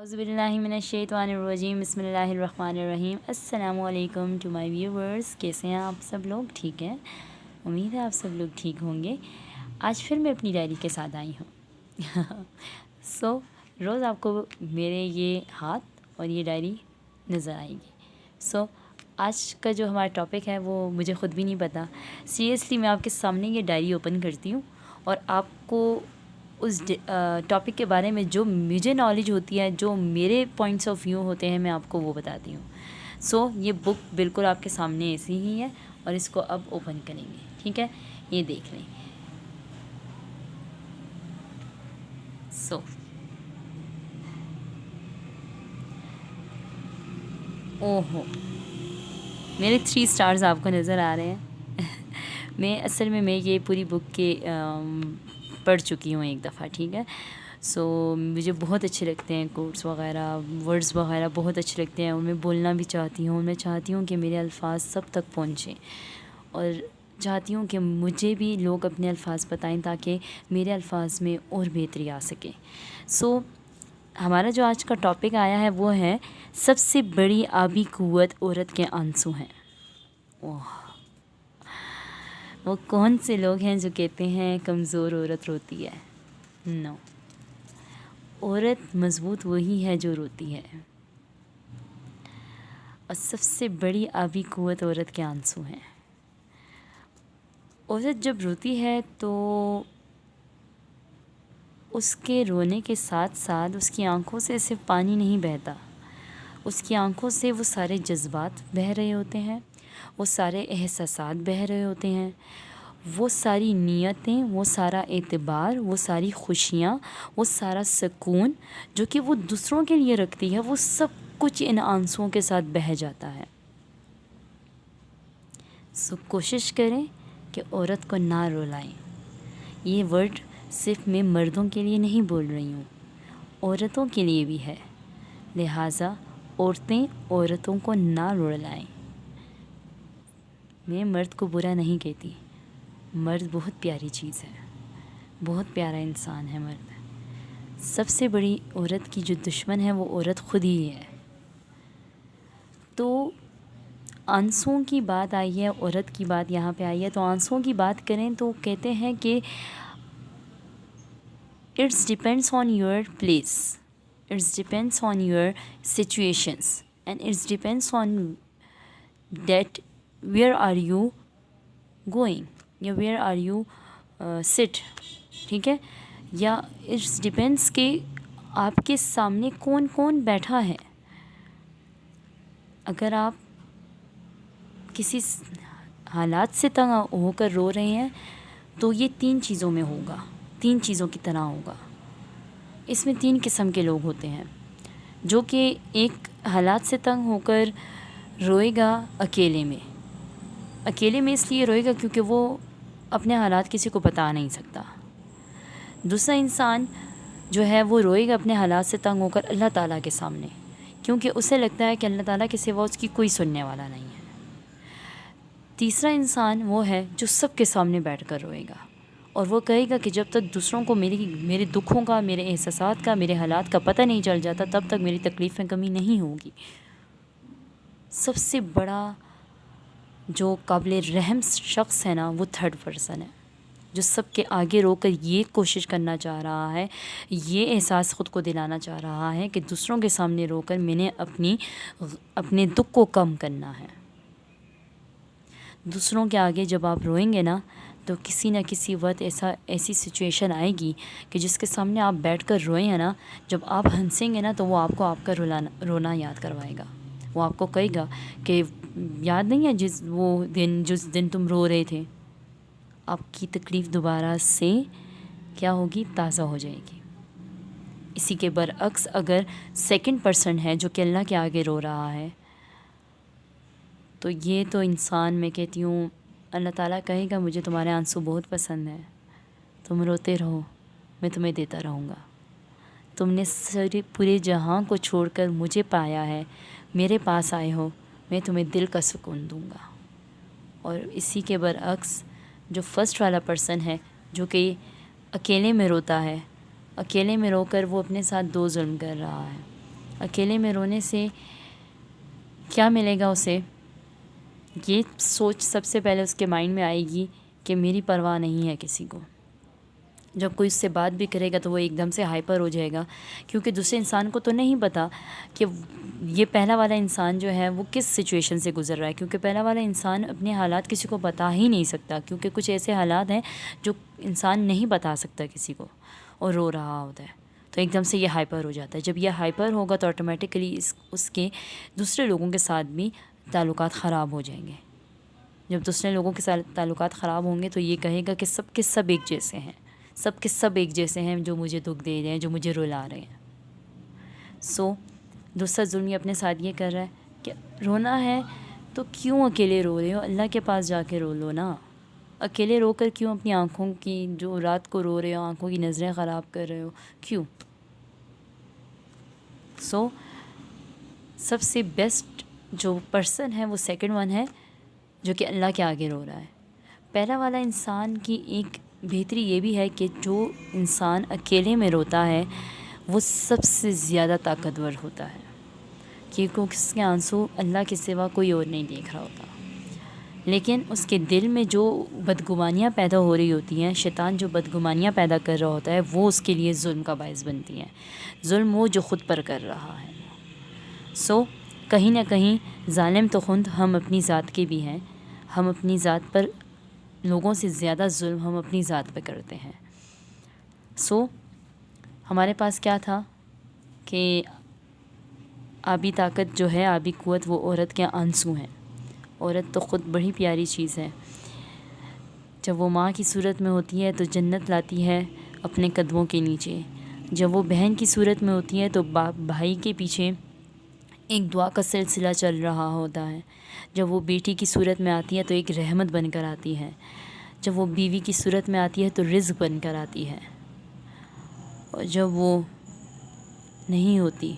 اعوذ باللہ من الشیطان الرجیم بسم اللہ الرحمن الرحیم۔ السلام علیکم ٹو مائی ویورز، کیسے ہیں آپ سب لوگ؟ ٹھیک ہیں، امید ہے آپ سب لوگ ٹھیک ہوں گے۔ آج پھر میں اپنی ڈائری کے ساتھ آئی ہوں۔ روز آپ کو میرے یہ ہاتھ اور یہ ڈائری نظر آئے گی۔ آج کا جو ہمارا ٹاپک ہے وہ مجھے خود بھی نہیں پتہ۔ سیریسلی میں آپ کے سامنے یہ ڈائری اوپن کرتی ہوں اور آپ کو اس ٹاپک کے بارے میں جو مجھے نالج ہوتی ہے، جو میرے پوائنٹس آف ویو ہوتے ہیں، میں آپ کو وہ بتاتی ہوں۔ یہ بک بالکل آپ کے سامنے ایسی ہی ہے اور اس کو اب اوپن کریں گے، ٹھیک ہے؟ یہ دیکھ لیں۔ اوہو، میرے 3 اسٹارز آپ کو نظر آ رہے ہیں۔ اصل میں یہ پوری بک کے پڑھ چکی ہوں ایک دفعہ، ٹھیک ہے؟ مجھے بہت اچھے لگتے ہیں کوٹس وغیرہ، ورڈز وغیرہ بہت اچھے لگتے ہیں اور میں بولنا بھی چاہتی ہوں۔ میں چاہتی ہوں کہ میرے الفاظ سب تک پہنچیں اور چاہتی ہوں کہ مجھے بھی لوگ اپنے الفاظ بتائیں تاکہ میرے الفاظ میں اور بہتری آ سکے۔ ہمارا جو آج کا ٹاپک آیا ہے وہ ہے سب سے بڑی آبی قوت عورت کے آنسو ہیں۔ وہ کون سے لوگ ہیں جو کہتے ہیں کمزور عورت روتی ہے؟ نو، عورت مضبوط وہی ہے جو روتی ہے، اور سب سے بڑی آبی قوت عورت کے آنسو ہیں۔ عورت جب روتی ہے تو اس کے رونے کے ساتھ ساتھ اس کی آنکھوں سے صرف پانی نہیں بہتا، اس کی آنکھوں سے وہ سارے جذبات بہہ رہے ہوتے ہیں، وہ سارے احساسات بہہ رہے ہوتے ہیں، وہ ساری نیتیں، وہ سارا اعتبار، وہ ساری خوشیاں، وہ سارا سکون جو کہ وہ دوسروں کے لیے رکھتی ہے، وہ سب کچھ ان آنسوؤں کے ساتھ بہہ جاتا ہے۔ کوشش کریں کہ عورت کو نہ رلائیں۔ یہ ورڈ صرف میں مردوں کے لیے نہیں بول رہی ہوں، عورتوں کے لیے بھی ہے، لہٰذا عورتیں عورتوں کو نہ رلائیں۔ میں مرد کو برا نہیں کہتی، مرد بہت پیاری چیز ہے، بہت پیارا انسان ہے مرد۔ سب سے بڑی عورت کی جو دشمن ہے وہ عورت خود ہی ہے۔ تو آنسوؤں کی بات آئی ہے، عورت کی بات یہاں پہ آئی ہے، تو آنسوؤں کی بات کریں تو کہتے ہیں کہ it's depends on your place, it's depends on your situations and it's depends on that where are you going یا ویئر آر یو سٹ، ٹھیک ہے؟ یا اٹس ڈپینڈس کہ آپ کے سامنے کون کون بیٹھا ہے۔ اگر آپ کسی حالات سے تنگ ہو کر رو رہے ہیں تو یہ 3 چیزوں میں ہوگا، 3 چیزوں کی طرح ہوگا۔ اس میں 3 قسم کے لوگ ہوتے ہیں جو کہ ایک حالات سے تنگ ہو کر روئے گا اکیلے میں اس لیے روئے گا کیونکہ وہ اپنے حالات کسی کو بتا نہیں سکتا۔ دوسرا انسان جو ہے وہ روئے گا اپنے حالات سے تنگ ہو کر اللہ تعالیٰ کے سامنے، کیونکہ اسے لگتا ہے کہ اللہ تعالیٰ کے سوا اس کی کوئی سننے والا نہیں ہے۔ تیسرا انسان وہ ہے جو سب کے سامنے بیٹھ کر روئے گا اور وہ کہے گا کہ جب تک دوسروں کو میرے دکھوں کا، میرے احساسات کا، میرے حالات کا پتہ نہیں چل جاتا تب تک میری تکلیف میں کمی نہیں ہوگی۔ سب سے بڑا جو قابل رحم شخص ہے نا وہ 3rd پرسن ہے، جو سب کے آگے رو کر یہ کوشش کرنا چاہ رہا ہے، یہ احساس خود کو دلانا چاہ رہا ہے کہ دوسروں کے سامنے رو کر میں نے اپنے دکھ کو کم کرنا ہے۔ دوسروں کے آگے جب آپ روئیں گے نا تو کسی نہ کسی وقت ایسی سچویشن آئے گی کہ جس کے سامنے آپ بیٹھ کر روئیں ہیں نا، جب آپ ہنسیں گے نا تو وہ آپ کو آپ کا رونا یاد کروائے گا۔ وہ آپ کو کہے گا کہ یاد نہیں ہے جس دن تم رو رہے تھے؟ آپ کی تکلیف دوبارہ سے کیا ہوگی؟ تازہ ہو جائے گی۔ اسی کے برعکس اگر 2nd پرسن ہے جو کہ اللہ کے آگے رو رہا ہے تو یہ تو انسان، میں کہتی ہوں اللہ تعالیٰ کہے گا مجھے تمہارے آنسو بہت پسند ہیں، تم روتے رہو، میں تمہیں دیتا رہوں گا۔ تم نے سارے پورے جہاں کو چھوڑ کر مجھے پایا ہے، میرے پاس آئے ہو، میں تمہیں دل کا سکون دوں گا۔ اور اسی کے برعکس جو 1st والا پرسن ہے جو کہ اکیلے میں روتا ہے، اکیلے میں رو کر وہ اپنے ساتھ 2 ظلم کر رہا ہے، اکیلے میں رونے سے کیا ملے گا اسے؟ یہ سوچ سب سے پہلے اس کے مائنڈ میں آئے گی کہ میری پرواہ نہیں ہے کسی کو. جب کوئی اس سے بات بھی کرے گا تو وہ ایک دم سے ہائپر ہو جائے گا، کیونکہ دوسرے انسان کو تو نہیں پتہ کہ یہ پہلا والا انسان جو ہے وہ کس سچویشن سے گزر رہا ہے. کیونکہ پہلا والا انسان اپنے حالات کسی کو بتا ہی نہیں سکتا، کیونکہ کچھ ایسے حالات ہیں جو انسان نہیں بتا سکتا کسی کو، اور رو رہا ہوتا ہے تو ایک دم سے یہ ہائپر ہو جاتا ہے. جب یہ ہائپر ہوگا تو آٹومیٹکلی اس کے دوسرے لوگوں کے ساتھ بھی تعلقات خراب ہو جائیں گے. جب دوسرے لوگوں کے ساتھ تعلقات خراب ہوں گے تو یہ کہے گا کہ سب کے سب ایک جیسے ہیں، سب کے سب ایک جیسے ہیں جو مجھے دکھ دے رہے ہیں، جو مجھے رلا رہے ہیں. دوسرا ظلم یہ اپنے ساتھ یہ کر رہا ہے کہ رونا ہے تو کیوں اکیلے رو رہے ہو؟ اللہ کے پاس جا کے رو لو نا. اکیلے رو کر کیوں اپنی آنکھوں کی جو رات کو رو رہے ہو، آنکھوں کی نظریں خراب کر رہے ہو؟ کیوں؟ سب سے بیسٹ جو پرسن ہے وہ سیکنڈ ون ہے جو کہ اللہ کے آگے رو رہا ہے. پہلا والا انسان کی ایک بہتری یہ بھی ہے کہ جو انسان اکیلے میں روتا ہے وہ سب سے زیادہ طاقتور ہوتا ہے، کیونکہ اس کے آنسو اللہ کے سوا کوئی اور نہیں دیکھ رہا ہوتا. لیکن اس کے دل میں جو بدگمانیاں پیدا ہو رہی ہوتی ہیں، شیطان جو بدگمانیاں پیدا کر رہا ہوتا ہے، وہ اس کے لیے ظلم کا باعث بنتی ہیں. ظلم وہ جو خود پر کر رہا ہے. کہیں نہ کہیں ظالم تو خود ہم اپنی ذات کے بھی ہیں. ہم اپنی ذات پر لوگوں سے زیادہ ظلم ہم اپنی ذات پہ کرتے ہیں. ہمارے پاس کیا تھا کہ آبی طاقت جو ہے، آبی قوت، وہ عورت کے آنسو ہیں. عورت تو خود بڑی پیاری چیز ہے. جب وہ ماں کی صورت میں ہوتی ہے تو جنت لاتی ہے اپنے قدموں کے نیچے. جب وہ بہن کی صورت میں ہوتی ہے تو بھائی کے پیچھے ایک دعا کا سلسلہ چل رہا ہوتا ہے. جب وہ بیٹی کی صورت میں آتی ہے تو ایک رحمت بن کر آتی ہے. جب وہ بیوی کی صورت میں آتی ہے تو رزق بن کر آتی ہے. اور جب وہ نہیں ہوتی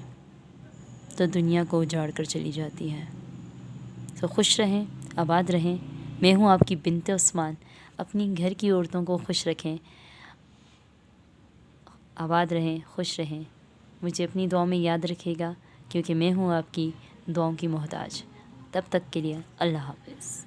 تو دنیا کو اجاڑ کر چلی جاتی ہے. تو خوش رہیں، آباد رہیں. میں ہوں آپ کی بنت عثمان. اپنی گھر کی عورتوں کو خوش رکھیں، آباد رہیں، خوش رہیں. مجھے اپنی دعاؤں میں یاد رکھے گا، کیونکہ میں ہوں آپ کی دعاؤں کی محتاج. تب تک کے لیے اللہ حافظ.